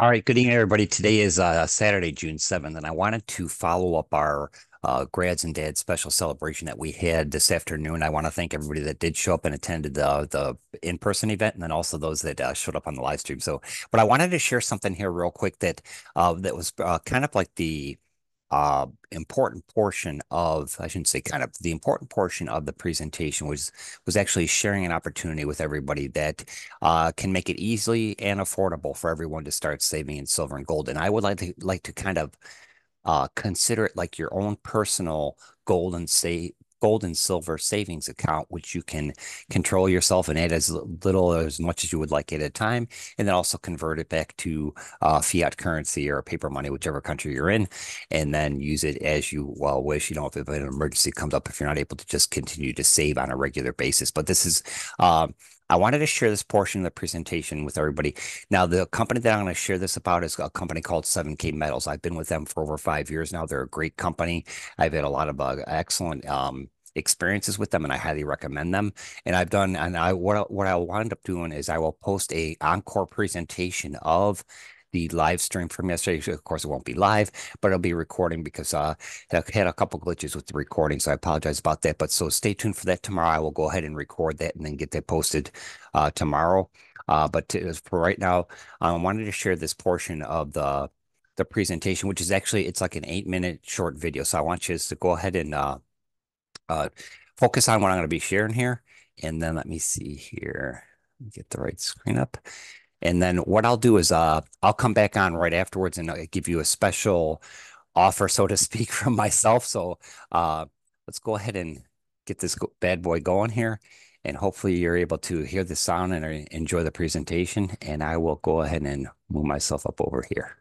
All right, good evening, everybody. Today is Saturday, June 7th, and I wanted to follow up our grads and dads special celebration that we had this afternoon. I want to thank everybody that did show up and attended the in-person event, and then also those that showed up on the live stream. So, but I wanted to share something here real quick that was kind of like the important portion of, I shouldn't say kind of, the important portion of the presentation was actually sharing an opportunity with everybody that can make it easily and affordable for everyone to start saving in silver and gold. And I would like to kind of consider it like your own personal gold and say gold and silver savings account, which you can control yourself and add as little or as much as you would like at a time, and then also convert it back to fiat currency or paper money, whichever country you're in, and then use it as you well wish. You know, if an emergency comes up, if you're not able to just continue to save on a regular basis. But this is I wanted to share this portion of the presentation with everybody. Now, the company that I'm going to share this about is a company called 7K Metals. I've been with them for over 5 years now. They're a great company. I've had a lot of excellent experiences with them, and I highly recommend them. And I've done, and I what I'll wind up doing is I will post a encore presentation of the live stream from yesterday. Of course, it won't be live, but it'll be recording because I had a couple glitches with the recording, so I apologize about that. But so stay tuned for that tomorrow. I will go ahead and record that and then get that posted tomorrow. For right now, I wanted to share this portion of the presentation, which is actually it's like an 8-minute short video. So I want you to go ahead and uh, focus on what I'm going to be sharing here, and then let me see here. Get the right screen up. And then what I'll do is I'll come back on right afterwards and give you a special offer, so to speak, from myself. So uh, let's go ahead and get this bad boy going here. And hopefully you're able to hear the sound and enjoy the presentation. And I will go ahead and move myself up over here.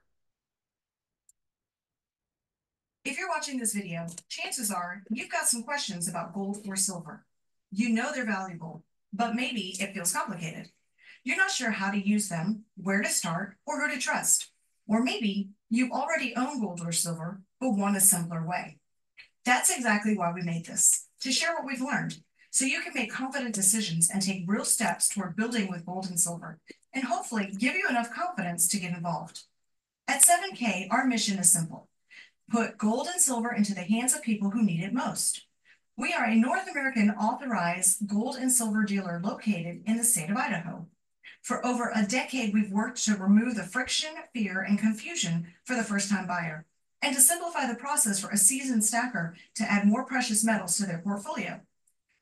If you're watching this video, chances are you've got some questions about gold or silver. You know they're valuable, but maybe it feels complicated. You're not sure how to use them, where to start, or who to trust. Or maybe you already own gold or silver, but want a simpler way. That's exactly why we made this, to share what we've learned, so you can make confident decisions and take real steps toward building with gold and silver, and hopefully give you enough confidence to get involved. At 7K, our mission is simple. Put gold and silver into the hands of people who need it most. We are a North American authorized gold and silver dealer located in the state of Idaho. For over a decade, we've worked to remove the friction, fear, and confusion for the first-time buyer, and to simplify the process for a seasoned stacker to add more precious metals to their portfolio.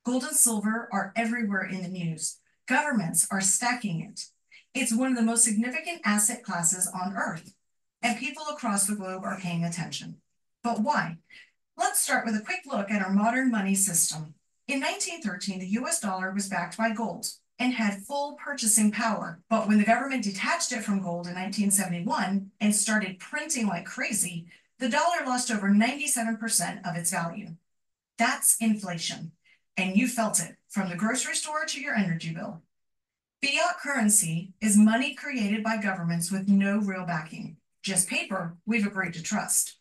Gold and silver are everywhere in the news. Governments are stacking it. It's one of the most significant asset classes on Earth, and people across the globe are paying attention. But why? Let's start with a quick look at our modern money system. In 1913, the US dollar was backed by gold and had full purchasing power. But when the government detached it from gold in 1971 and started printing like crazy, the dollar lost over 97% of its value. That's inflation. And you felt it from the grocery store to your energy bill. Fiat currency is money created by governments with no real backing, just paper we've agreed to trust.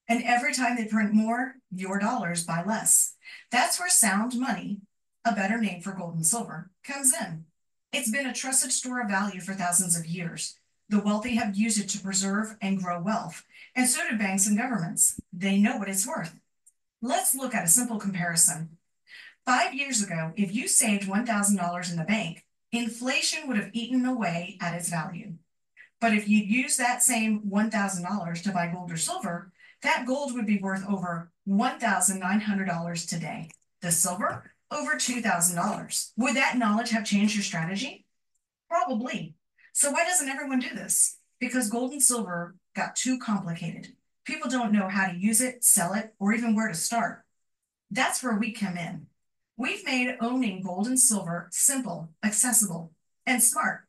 And every time they print more, your dollars buy less. That's where sound money, a better name for gold and silver, comes in. It's been a trusted store of value for thousands of years. The wealthy have used it to preserve and grow wealth, and so do banks and governments. They know what it's worth. Let's look at a simple comparison. 5 years ago, if you saved $1,000 in the bank, inflation would have eaten away at its value. But if you'd use that same $1,000 to buy gold or silver, that gold would be worth over $1,900 today. The silver, over $2,000. Would that knowledge have changed your strategy? Probably. So why doesn't everyone do this? Because gold and silver got too complicated. People don't know how to use it, sell it, or even where to start. That's where we come in. We've made owning gold and silver simple, accessible, and smart.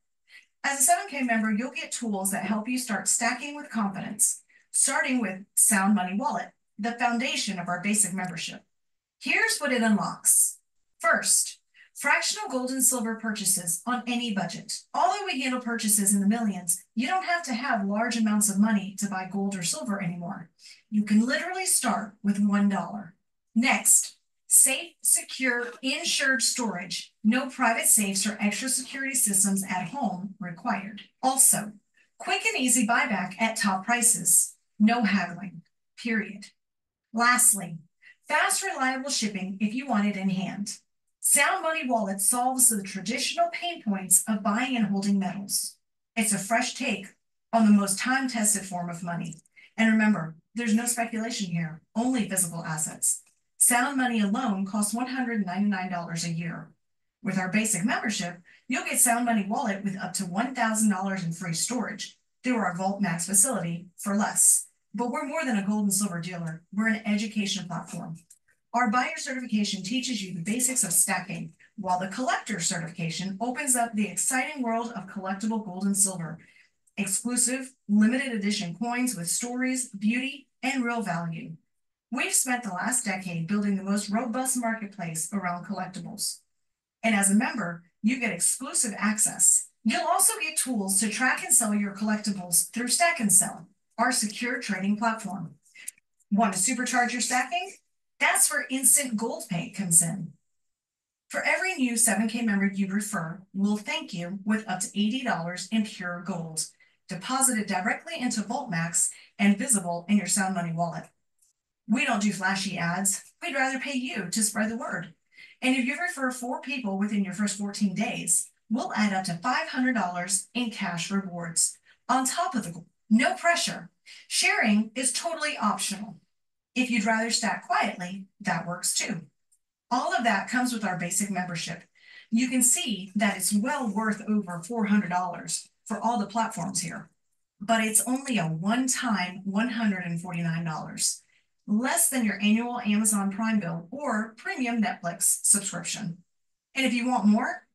As a 7K member, you'll get tools that help you start stacking with confidence, starting with Sound Money Wallet, the foundation of our basic membership. Here's what it unlocks. First, fractional gold and silver purchases on any budget. Although we handle purchases in the millions, you don't have to have large amounts of money to buy gold or silver anymore. You can literally start with $1. Next, safe, secure, insured storage. No private safes or extra security systems at home required. Also, Quick and easy buyback at top prices. No haggling, period. Lastly, fast, reliable shipping if you want it in hand. Sound Money Wallet solves the traditional pain points of buying and holding metals. It's a fresh take on the most time-tested form of money. And remember, there's no speculation here, only physical assets. Sound Money alone costs $199 a year. With our basic membership, you'll get Sound Money Wallet with up to $1,000 in free storage through our Vault Max facility for less. But we're more than a gold and silver dealer. We're an education platform. Our buyer certification teaches you the basics of stacking, while the collector certification opens up the exciting world of collectible gold and silver, exclusive, limited edition coins with stories, beauty, and real value. We've spent the last decade building the most robust marketplace around collectibles. And as a member, you get exclusive access. You'll also get tools to track and sell your collectibles through Stack and Sell, our secure trading platform. Want to supercharge your stacking? That's where Instant Gold Pay comes in. For every new 7K member you refer, we'll thank you with up to $80 in pure gold, deposited directly into VaultMax and visible in your Sound Money wallet. We don't do flashy ads. We'd rather pay you to spread the word. And if you refer 4 people within your first 14 days, we'll add up to $500 in cash rewards. On top of the gold, no pressure. Sharing is totally optional. If you'd rather stack quietly, that works too. All of that comes with our basic membership. You can see that it's well worth over $400 for all the platforms here, but it's only a one-time $149, less than your annual Amazon Prime bill or premium Netflix subscription. And if you want more,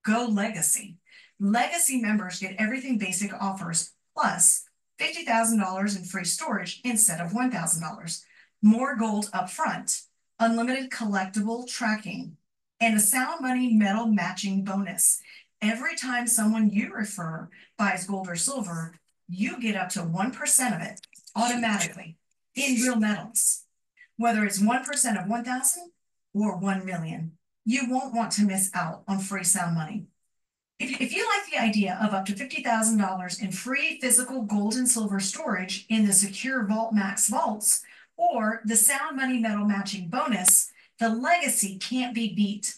go Legacy. Legacy members get everything basic offers, plus $50,000 in free storage instead of $1,000, more gold up front, unlimited collectible tracking, and a Sound Money metal matching bonus. Every time someone you refer buys gold or silver, you get up to 1% of it automatically in real metals. Whether it's 1% of 1,000 or 1 million, you won't want to miss out on free Sound Money. If you like the idea of up to $50,000 in free physical gold and silver storage in the secure Vault Max vaults, or the Sound Money metal matching bonus, the Legacy can't be beat.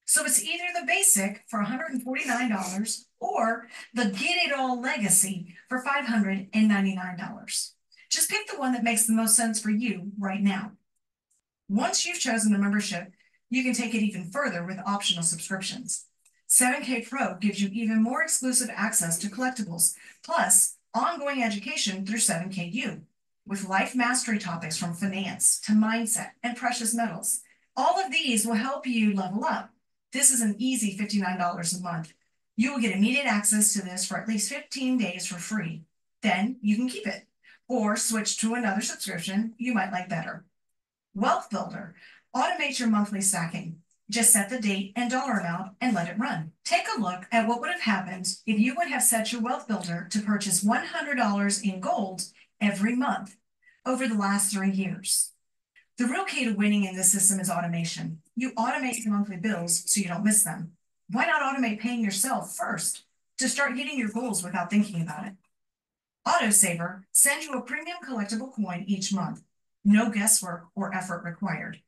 So it's either the basic for $149 or the Get It All Legacy for $599. Just pick the one that makes the most sense for you right now. Once you've chosen the membership, you can take it even further with optional subscriptions. 7K Pro gives you even more exclusive access to collectibles, plus ongoing education through 7KU, with life mastery topics from finance to mindset and precious metals. All of these will help you level up. This is an easy $59 a month. You will get immediate access to this for at least 15 days for free. Then you can keep it, or switch to another subscription you might like better. Wealth Builder. Automate your monthly stacking. Just set the date and dollar amount and let it run. Take a look at what would have happened if you would have set your Wealth Builder to purchase $100 in gold every month over the last 3 years. The real key to winning in this system is automation. You automate your monthly bills so you don't miss them. Why not automate paying yourself first to start hitting your goals without thinking about it? AutoSaver sends you a premium collectible coin each month. No guesswork or effort required.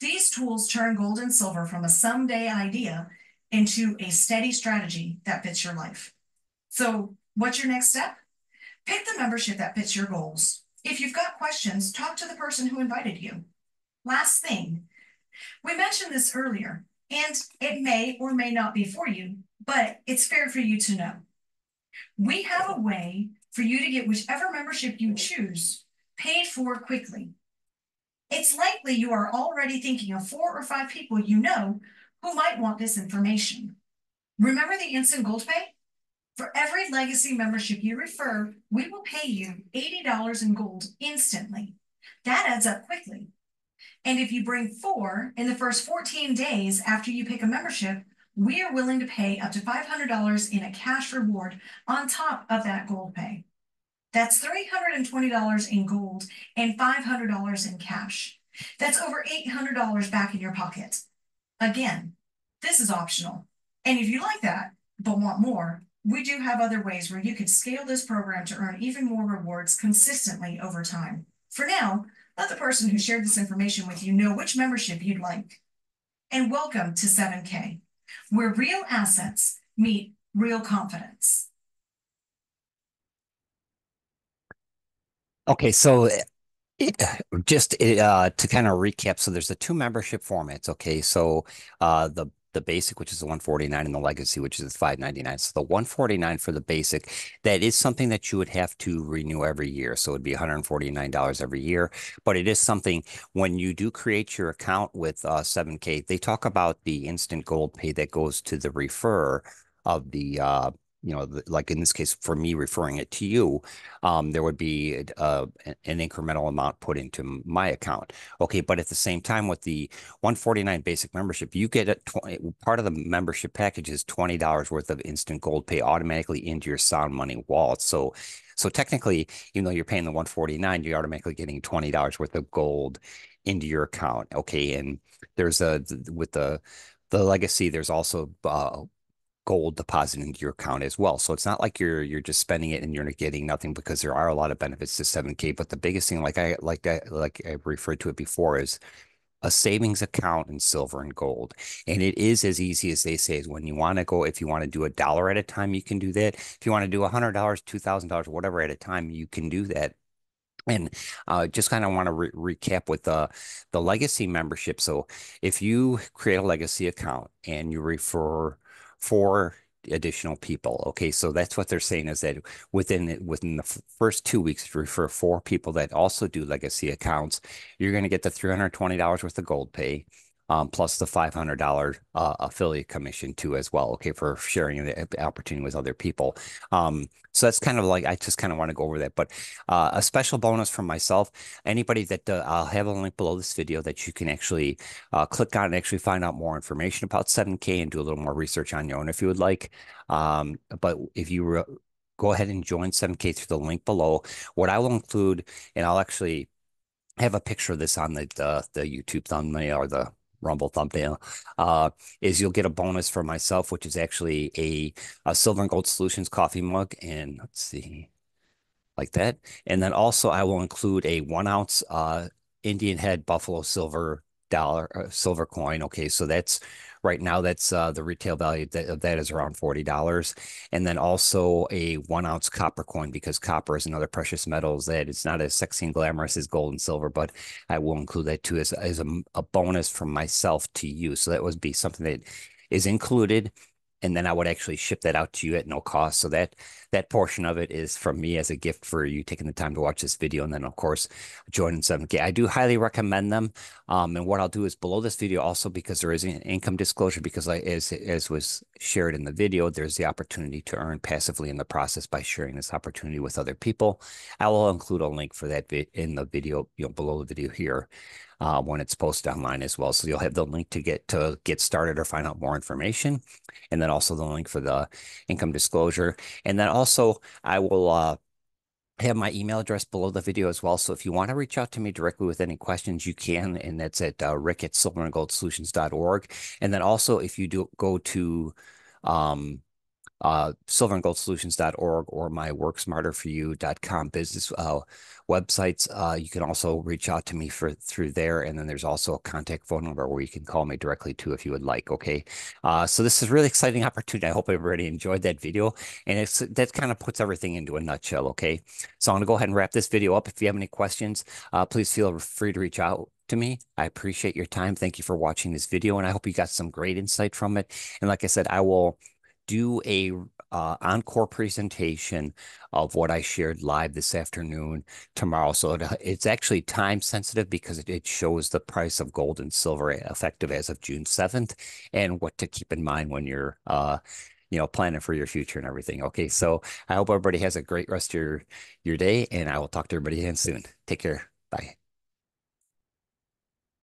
These tools turn gold and silver from a someday idea into a steady strategy that fits your life. So what's your next step? Pick the membership that fits your goals. If you've got questions, talk to the person who invited you. Last thing, we mentioned this earlier, and it may or may not be for you, but it's fair for you to know. We have a way for you to get whichever membership you choose paid for quickly. It's likely you are already thinking of 4 or 5 people you know who might want this information. Remember the instant gold pay? For every Legacy membership you refer, we will pay you $80 in gold instantly. That adds up quickly. And if you bring 4 in the first 14 days after you pick a membership, we are willing to pay up to $500 in a cash reward on top of that gold pay. That's $320 in gold and $500 in cash. That's over $800 back in your pocket. Again, this is optional. And if you like that, but want more, We do have other ways where you could scale this program to earn even more rewards consistently over time. For now, let the person who shared this information with you know which membership you'd like. And welcome to 7K, where real assets meet real confidence. Okay, so it, just to kind of recap, so there's the two membership formats. Okay, so the basic, which is the 149, and the legacy, which is the 599. So the 149 for the basic, that is something that you would have to renew every year. So it'd be $149 every year. But it is something when you do create your account with 7K, they talk about the instant gold pay that goes to the referrer of the like in this case, for me referring it to you, there would be an incremental amount put into my account. Okay, but at the same time, with the 149 basic membership, you get part of the membership package is $20 worth of instant gold pay automatically into your Sound Money wallet. So technically, even though you're paying the 149, you're automatically getting $20 worth of gold into your account. Okay, and there's with the legacy, there's also gold deposit into your account as well. So it's not like you're just spending it and you're getting nothing, because there are a lot of benefits to 7K. But the biggest thing, like I referred to it before, is a savings account in silver and gold. And it is as easy as they say, is when you want to go, if you want to do $1 at a time, you can do that. If you want to do $100, $2,000, whatever at a time, you can do that. And just kind of want to recap with the legacy membership. So if you create a legacy account and you refer four additional people, okay, so that's what they're saying, is that within the first 2 weeks, if you refer four people that also do legacy accounts, you're going to get the $320 worth of gold pay. Plus the $500 affiliate commission too, as well. Okay, for sharing the opportunity with other people. So that's kind of like, I just kind of want to go over that. But a special bonus from myself, anybody that I'll have a link below this video that you can actually click on and actually find out more information about 7K and do a little more research on your own if you would like. But if you go ahead and join 7K through the link below, what I will include, and I'll actually have a picture of this on the YouTube thumbnail or the Rumble thumbnail, is you'll get a bonus for myself, which is actually a Silver and Gold Solutions coffee mug. And let's see, like that. And then also I will include a 1 ounce Indian head buffalo silver coin. Okay, so that's right now, that's the retail value of that is around $40. And then also a 1 ounce copper coin, because copper is another precious metals that it's not as sexy and glamorous as gold and silver, but I will include that too as a bonus from myself to you. So that would be something that is included. And then I would actually ship that out to you at no cost. So that portion of it is from me as a gift for you taking the time to watch this video. And then, of course, joining 7K. I do highly recommend them. And what I'll do is below this video also, because there is an income disclosure, because as was shared in the video, there's the opportunity to earn passively in the process by sharing this opportunity with other people. I will include a link for that in the video, below the video here. When it's posted online as well. So you'll have the link to get started or find out more information. And then also the link for the income disclosure. And then also I will have my email address below the video as well. So if you want to reach out to me directly with any questions, you can. And that's at rick@silverandgoldsolutions.org. And then also, if you do go to silverandgoldsolutions.org or my worksmarterforyou.com business websites. You can also reach out to me through there. And then there's also a contact phone number where you can call me directly too if you would like. Okay. So this is a really exciting opportunity. I hope everybody enjoyed that video. And that kind of puts everything into a nutshell. Okay. So I'm going to go ahead and wrap this video up. If you have any questions, please feel free to reach out to me. I appreciate your time. Thank you for watching this video. And I hope you got some great insight from it. And like I said, I will do a encore presentation of what I shared live this afternoon tomorrow. So it's actually time sensitive, because it shows the price of gold and silver effective as of June 7th and what to keep in mind when you're planning for your future and everything. Okay, so I hope everybody has a great rest of your day, and I will talk to everybody again soon. Take care. Bye.